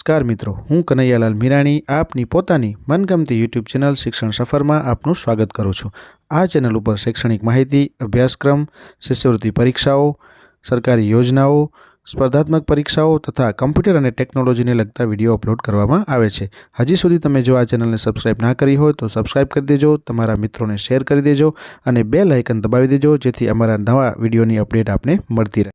નમસ્કાર મિત્રો, હું કનૈયાલાલ મીરાણી આપની પોતાની મનગમતી યુટ્યુબ ચેનલ શિક્ષણ સફરમાં આપનું સ્વાગત કરું છું। આ ચેનલ ઉપર શૈક્ષણિક માહિતી, અભ્યાસક્રમ, શિષ્યવૃત્તિ પરીક્ષાઓ, સરકારી યોજનાઓ, સ્પર્ધાત્મક પરીક્ષાઓ તથા કમ્પ્યુટર અને ટેકનોલોજીને લગતા વિડીયો અપલોડ કરવામાં આવે છે। હજી સુધી તમે જો આ ચેનલને સબસ્ક્રાઇબ ના કરી હોય તો સબસ્ક્રાઇબ કરી દેજો, તમારા મિત્રોને શેર કરી દેજો અને બેલ આઇકન દબાવી દેજો જેથી અમારા નવા વિડીયોની અપડેટ આપને મળતી રહે।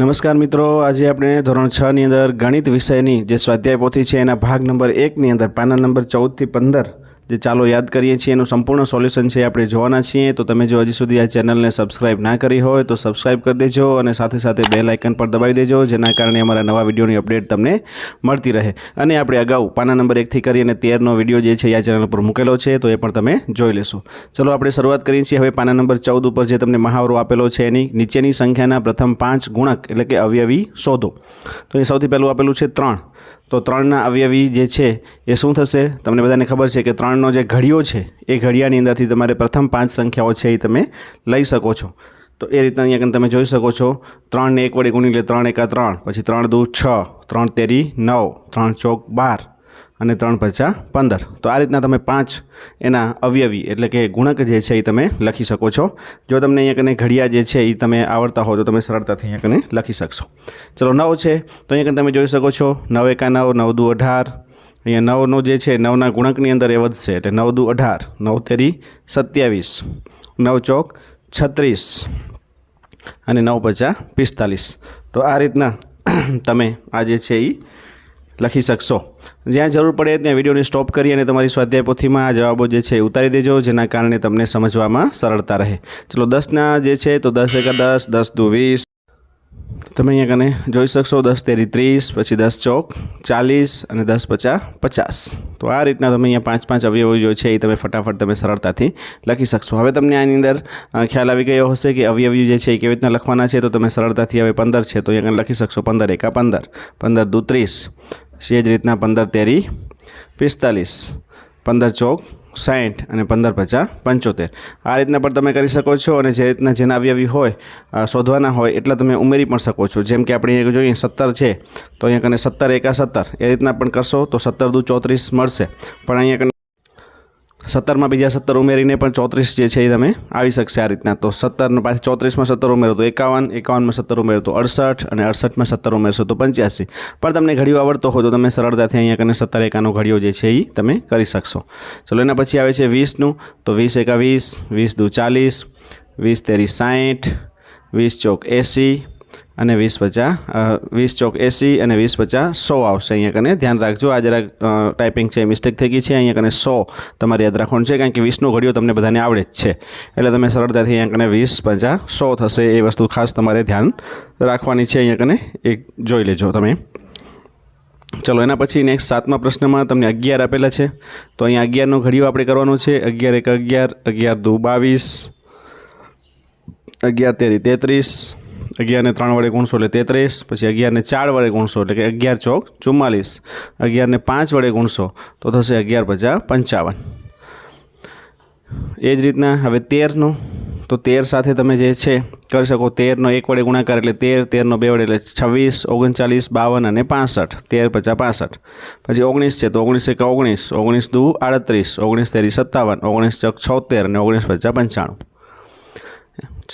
नमस्कार मित्रों, आज आपणे धोरण 6 नी अंदर गणित विषयनी जे स्वाध्याय पोथी छे एना भाग नंबर 1 नी अंदर पाना नंबर 14 થી 15 जे चालो याद करीए छीए एनुं संपूर्ण सोल्यूशन छे आपणे जोवाना छीए। तो तमे जो हजी सुधी आ चेनलने सब्सक्राइब ना करी होय तो सब्सक्राइब कर देजो और साथे साथे बेल आइकन पर दबावी देजो, जेना कारणे अमारा नवा विडियोनी अपडेट तमने मळती रहे। अने आपणे अगाऊ पाना नंबर 1 થી કરી અને 13 નો विडियो जे छे आ चेनल पर मूकेलो छे तो ए पण तमे जोई लेशो। चलो आपणे शरूआत करीए छीए। हवे पाना नंबर 14 पर जे तमने महावरो आपेलो छे एनी नीचेनी संख्याना प्रथम 5 गुणक एटले के अवयवी शोधो। तो ए सौथी पहेલું आपेલું છે 3। तो 3 ना अवयवी जे छे ए शुं थशे? तमने बधाने खबर छे के 3 नो जे घड़ियो छे ए घड़ियानी अंदरथी तमारे प्रथम 5 संख्याओ छे ए तमे लई शको छो। तो ए रीतना अहींया तमे जोई शको छो। 3 ने 1 वडे गुणी એટલે 3 એકા 3, પછી 3 દુ 6, 3 તેરી 9, 3 ચોક 12 અને 3 પચા 15। तो आ रीतना તમે 5 એના અવયવી એટલે કે ગુણક જે છે એ તમે લખી શકો છો। જો તમને અહીંયા કને ઘડિયા જે છે એ તમે આવડતા હો તો તમે સરળતાથી અહીંયા કને લખી શકશો। ચલો 9 છે તો અહીંયા કને તમે જોઈ શકો છો 9 એકા 9, 9 દુ 18। અહીંયા 9 નો જે છે 9 ના ગુણકની અંદર એ વધશે એટલે 9 દુ 18, 9 તેરી 27, 9 ચોક 36 અને 9 પચા 45। तो आ रीतना તમે આ જે છે એ लखी शकशो। ज्यां जरूर पड़े त्यां विडियोने स्टॉप करी अने तमारी स्वाध्याय पोथीमां आ जवाबो जे छे उतारी देजो, जेना कारणे तमने समजवामां सरळता रहे। चलो 10 ना जे छे तो 10 एका 10, 10 दू 20। तमे अहींया कने जोई शकशो 10 तेरी 30, पछी 10 ચોક 40 અને 10 પચા 50। तो आ रीतना तमे अहींया 5-5 अवयवो जो छे ए तमे फटाफट तमे सरळताथी लखी शकशो। हवे तमने आनी अंदर ख्याल आवी गयो हशे कि अवयवी जे छे ए केवी रीतना लखवाना छे। तो तमे सरळताथी हवे 15 छे तो अहींया कने लखी शकशो 15 एका 15, 15 दू 30, એ જ રીતના 15 તેરી 45, 15 ચોક 60 અને 15 પચા 75। આ રીતના પણ તમે કરી શકો છો અને જે રીતના જેના અવયવી હોય શોધવાના હોય એટલા તમે ઉમેરી પણ શકો છો। જેમ કે આપણે જોઈએ 17 છે તો અહીંયા કને 17 એકા 17 એ રીતના પણ કરશો તો 17 દુ 34 મળશે। પણ અહીંયા કને 17 में बीजा 17 उमेरीने पण 34 जे छे तमे आवी शकशे। आ रीतना तो 17 ने पाछी 34 में 17 उमेरो तो 51, 51 में 17 उमेरो तो 68 અને 68 में 17 उमेरशो तो 85। पर तमने घड़ियो आवडतो हो तो तमे सरळताथी अहींया कने 17 एकानो घड़ियो जे छे ई तमे करी शकशो। चलो एना पछी आवे छे 20 નું। तो 20 एका 20, 20 દુ 40, 20 તેરી 60, 20 ચોક 80 અને 20 પચા 20 ચોક 80 અને 20 પચા 100 આવશે। અહીંયા કને ધ્યાન રાખજો, આ જરા ટાઈપિંગ છે મિસ્ટેક થઈ ગઈ છે। અહીંયા કને 100 તમારે યાદ રાખવાનું છે કારણ કે 20નો ઘડિયો તમને બધાને આવડે જ છે એટલે તમે સરળતાથી અહીંયા કને 20 પચા 100 થશે। એ વસ્તુ ખાસ તમારે ધ્યાન રાખવાની છે। અહીંયા કને એક જોઈ લેજો તમે। चलो एना पछी नेक्स्ट 7मा प्रश्नमा तमने 11 आपेला छे तो अहींया 11નો ઘડિયો આપણે કરવાનો છે। 11 એકા 11, 11 દુ 22, 11 તેરી 33, 11 ने 3 वडे गुणशो એટલે 33, પછી 11 ने 4 वडे गुणशो એટલે કે 11 ચોક 44, 11 ने 5 वडे गुणशो तो थशे 11 પચા 55। એ જ રીતના હવે 13 નું। तो 13 સાથે તમે જે છે કરી શકો। 13 નો 1 વડે ગુણાકાર એટલે 13, 13 નો 2 વડે એટલે 26, 39, 52 અને 65, 13 પચા 65। પછી 19 છે તો 19 એકા 19, 19 દુ 38, 19 તેરી 57, 19 ચોક 76 અને 19 પચા 95।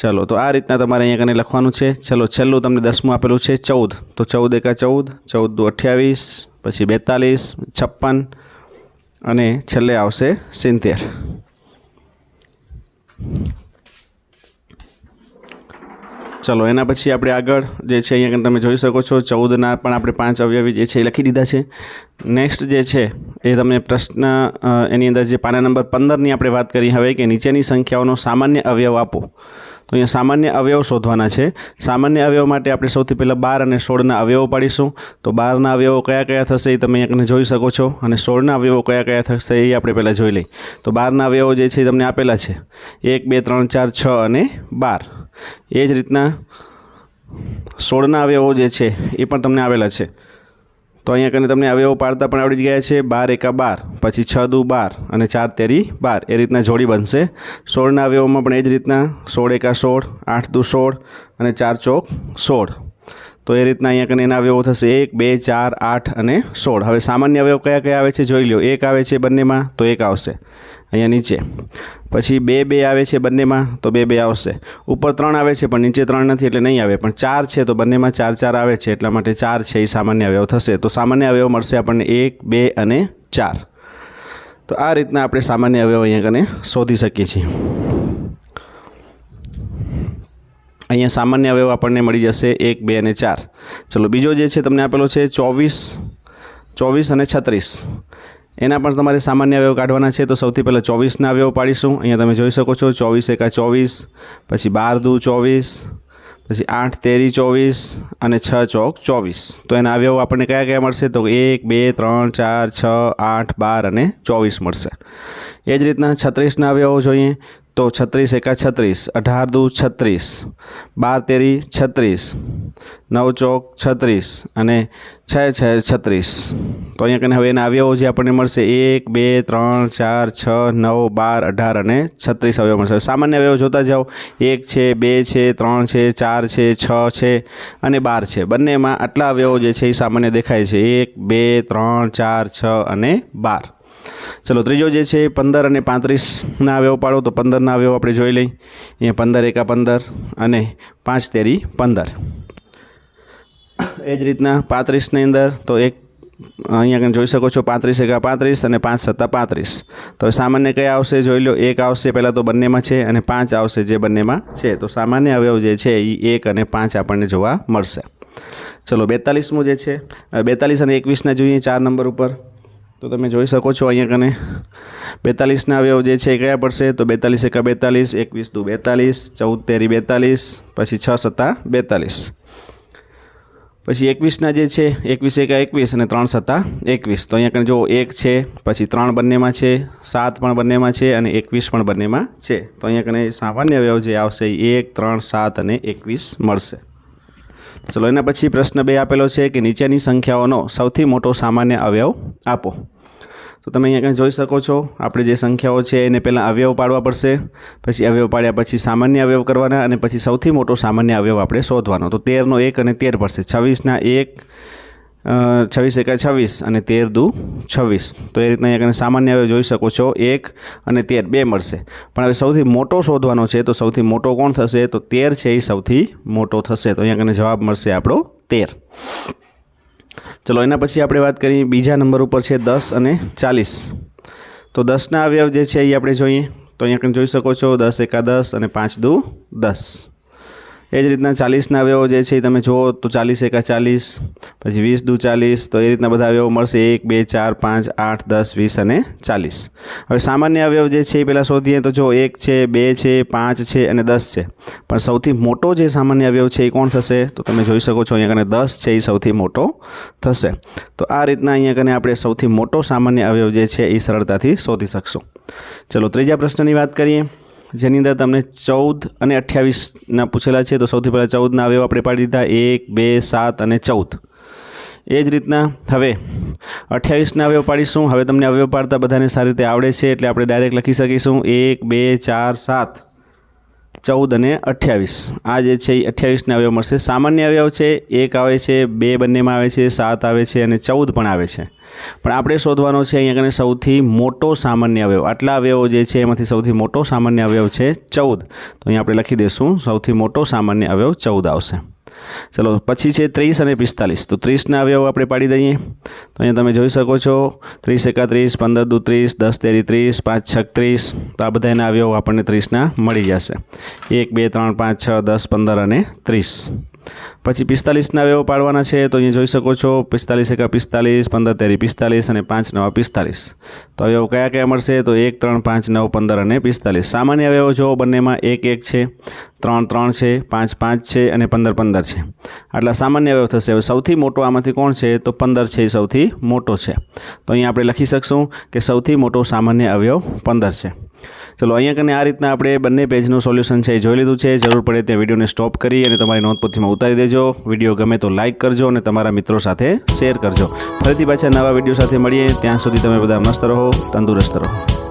चलो तो आ रीतना तमारे अहींया कने लखवानुं छे। चलो छेल्लुं तमने 10मुं आपेलुं छे 14। तो 14 एका 14, 14 दू 28, पछी 42, 56 અને છેલ્લે आवशे 70। चलो एना पछी आपणे आगळ जे छे अहींया कने तमे जोई शको छो 14 ना पण आपणे 5 अवयवी जे छे ए लखी दीधा छे। नेक्स्ट जे छे ए तमने प्रश्न एनी अंदर जे पाना नंबर 15 ની આપણે વાત કરી હવે કે નીચેની સંખ્યાઓનો સામાન્ય અવયવ આપો। तो अहींया सामान्य अवयव शोधवाना छे। सामान्य अवयव माटे आपणे सौथी पहेला 12 અને 16 ના अवयव पाडीशुं। तो 12 ના अवयवो कया कया थशे ए તમે અહીંયા કને જોઈ શકો છો અને 16 ના अवयवो कया कया थशे ए આપણે પહેલા જોઈ લઈ। तो 12 ના अवयवो जे छे તમને આપેલા છે 1, 2, 3, 4, 6 અને 12। એ જ રીતના 16 ના अवयवो जे छे એ પણ તમને આવેલા છે। तो अहींया कने तमने अवयवो पाडता पण आवडी गया छे। 12 एका 12, पछी 6 दू 12 અને 4 તેરી 12 ए रीतना जोड़ी बनशे। 16 ના अवयवोमां पण ए ज रीतना 16 एका 16, 8 દુ 16 અને 4 ચોક 16। તો એ રીતના અહીંયા કને એના અવયવો થશે 1, 2, 4, 8 અને 16. હવે સામાન્ય અવયવ કયા કયા આવે છે જોઈ લો. 1 આવે છે બંનેમાં તો 1 આવશે અહીંયા નીચે. પછી 2, 2 આવે છે બંનેમાં તો 2, 2 આવશે. ઉપર 3 આવે છે પણ નીચે 3 નથી એટલે નહીં આવે. પણ 4 છે તો બંનેમાં 4, 4 આવે છે એટલા માટે 4 છે એ સામાન્ય અવયવ થશે. તો સામાન્ય અવયવ મળશે આપણને 1, 2 અને 4. તો આ રીતના આપણે સામાન્ય અવયવ અહીંયા કને શોધી શકીએ છીએ. અહીંયા સામાન્ય અવયવ આપણને મળી જશે 1, 2 અને 4. ચલો બીજો જે છે તમને આપેલો છે 24 અને 36. એના પણ તમારે સામાન્ય અવયવ કાઢવાના છે. તો સૌથી પહેલાં 24ના અવયવ પાડીશું. અહીંયા તમે જોઈ શકો છો 24 એકા 24, પછી 12 દુ 24, પછી 8 તેરી 24 અને 6 ચોક 24. તો એના અવયવ આપણને કયા કયા મળશે? તો 1, 2, 3, 4, 6, 8, 12 અને 24 મળશે. એ જ રીતના 36ના અવયવો જોઈએ તો 36 એકા 36, 18 દુ 36, 12 તેરી 36, 9 ચોક 36 અને 6 6 36. તો અહીંયા કને હવે એના અવયવો જે આપણને મળશે 1, 2, 3, 4, 6, 9, 12, 18 અને 36 અવયવ મળશે. સામાન્ય અવયવ જોતા જાઓ. 1 છે, 2 છે, 3 છે, 4 છે, 6 છે અને 12 છે. બંનેમાં આટલા અવયવો જે છે એ સામાન્ય દેખાય છે. 1, 2, 3, 4, 6 અને 12. ચલો ત્રીજો જે છે 15 અને 35ના અવયવ પાડો. તો 15ના અવયવ આપણે જોઈ લઈએ. અહીંયા 15 એકા 15 અને 5 તેરી 15. એ જ રીતના 35ની અંદર તો અહીંયા જોઈ શકો છો 35 એકા 35 અને 5 સત્તા 35. તો સામાન્ય કયા આવશે જોઈ લો. 1 આવશે પહેલાં તો બંનેમાં છે અને 5 આવશે જે બંનેમાં છે. તો સામાન્ય અવયવ જે છે એ 1 અને 5 આપણને જોવા મળશે. ચલો 42મું જે છે 42 અને 21ના જોઈએ 4 નંબર ઉપર. તો તમે જોઈ શકો છો અહીંયા કને 42ના અવયવ જે છે એ કયા પડશે? તો 42 એકા 42, 21 દુ 42, 14 તેરી 42, પછી 6 સત્તા 42. પછી 21ના જે છે 21 એકા 21 અને 3 સત્તા 21. તો અહીંયા કને જો 1 છે, પછી 3 બંનેમાં છે, 7 પણ બંનેમાં છે અને 21 પણ બંનેમાં છે. તો અહીંયા કને સામાન્ય અવયવ જે આવશે 1, 3, 7 અને 21 મળશે. ચલો એના પછી પ્રશ્ન 2 આપેલો છે કે નીચેની સંખ્યાઓનો સૌથી મોટો સામાન્ય અવયવ આપો. તો તમે અહીંયા જોઈ શકો છો આપણે જે સંખ્યાઓ છે એને પહેલાં અવયવ પાડવા પડશે. પછી અવયવ પાડ્યા પછી સામાન્ય અવયવ કરવાના અને પછી સૌથી મોટો સામાન્ય અવયવ આપણે શોધવાનો. તો 13નો 1 અને 13 પડશે. 26ના 1, 26 એકા 26 અને 13 દુ 26. તો એ રીતના અહીંયા સામાન્ય અવયવ જોઈ શકો છો 1 અને 13 2 મળશે. પણ હવે સૌથી મોટો શોધવાનો છે તો સૌથી મોટો કોણ થશે? તો 13 છે એ સૌથી મોટો થશે. તો અહીંયા જવાબ મળશે આપણો 13. ચલો એના પછી આપણે વાત કરીએ બીજા નંબર ઉપર છે 10 અને 40. તો 10ના અવયવ જે છે એ આપણે જોઈએ. તો અહીંયા જોઈ શકો છો 10 એકા 10 અને 5 દુ 10. એ જ રીતના 40ના અવયવો જે છે એ તમે જુઓ તો 40 એકા 40, પછી 20 દુ 40. તો એ રીતના બધા અવયવો મળશે 1, 2, 4, 5, 8, 10, 20 અને 40. હવે સામાન્ય અવયવ જે છે એ પહેલાં શોધીએ તો જો 1 છે, 2 છે, 5 છે અને 10 છે. પણ સૌથી મોટો જે સામાન્ય અવયવ છે એ કોણ થશે? તો તમે જોઈ શકો છો અહીંયા કને 10 છે એ સૌથી મોટો થશે. તો આ રીતના અહીંયા કને આપણે સૌથી મોટો સામાન્ય અવયવ જે છે એ સરળતાથી શોધી શકશું. ચલો ત્રીજા પ્રશ્નની વાત કરીએ જેની અંદર તમને 14 અને 28ના પૂછેલા છે. તો સૌથી પહેલાં 14ના અવયવ આપણે પાડી દીધા 1, 2, 7 અને 14. એ જ રીતના હવે 28ના અવયવ પાડીશું. હવે તમને અવયવ પાડતા બધાને સારી રીતે આવડે છે એટલે આપણે ડાયરેક્ટ લખી શકીશું 1, 2, 4, 7, 14 અને 28. આ જે છે એ 28ના અવયવ મળશે. સામાન્ય અવયવ છે 1 આવે છે, 2 બંનેમાં આવે છે, 7 આવે છે અને 14 પણ આવે છે. પણ આપણે શોધવાનો છે અહીંયા કને સૌથી મોટો સામાન્ય અવયવ. આટલા અવયવો જે છે એમાંથી સૌથી મોટો સામાન્ય અવયવ છે 14. તો અહીંયા આપણે લખી દઈશું સૌથી મોટો સામાન્ય અવયવ 14 આવશે. ચલો પછી છે 30 અને 45. તો 30ના અવયવ આપણે પાડી દઈએ. તો અહીંયા તમે જોઈ શકો છો 30 એકા 30, 15 દુ 30, 10 તેરી 30, 5 છક 30. તો આ બધા એના અવયવ આપણને 30ના મળી જશે. 1, 2, 3, 5, 6, 10, 15 અને 30. પછી 45ના અવયવ પાડવાના છે. તો અહીંયા જોઈ શકો છો 45 એકા 45, 15 તેરી 45 અને 5 9 45. તો અવયવ કયા કયા મળશે? તો 1, 3, 5, 9, 15 અને 45. સામાન્ય અવયવ જો બંનેમાં 1 1 છે, 3 3 છે, 5 5 છે અને 15 15 છે. આટલા સામાન્ય અવયવ થશે. હવે સૌથી મોટો આમાંથી કોણ છે? તો 15 છે એ સૌથી મોટો છે. તો અહીંયા આપણે લખી શકશું કે સૌથી મોટો સામાન્ય અવયવ 15 છે. ચલો અહીંયા કને આ રીતના આપણે બંને પેજનું સોલ્યુશન છે એ જોઈ લીધું છે. જરૂર પડે ત્યાં વિડીયોને સ્ટોપ કરી અને તમારી નોંધપોથીમાં ઉતારી દેજો. વિડીયો ગમે તો લાઇક કરજો અને તમારા મિત્રો સાથે શેર કરજો. ફરીથી પાછા નવા વિડીયો સાથે મળીએ. ત્યાં સુધી તમે બધા મસ્ત રહો, તંદુરસ્ત રહો.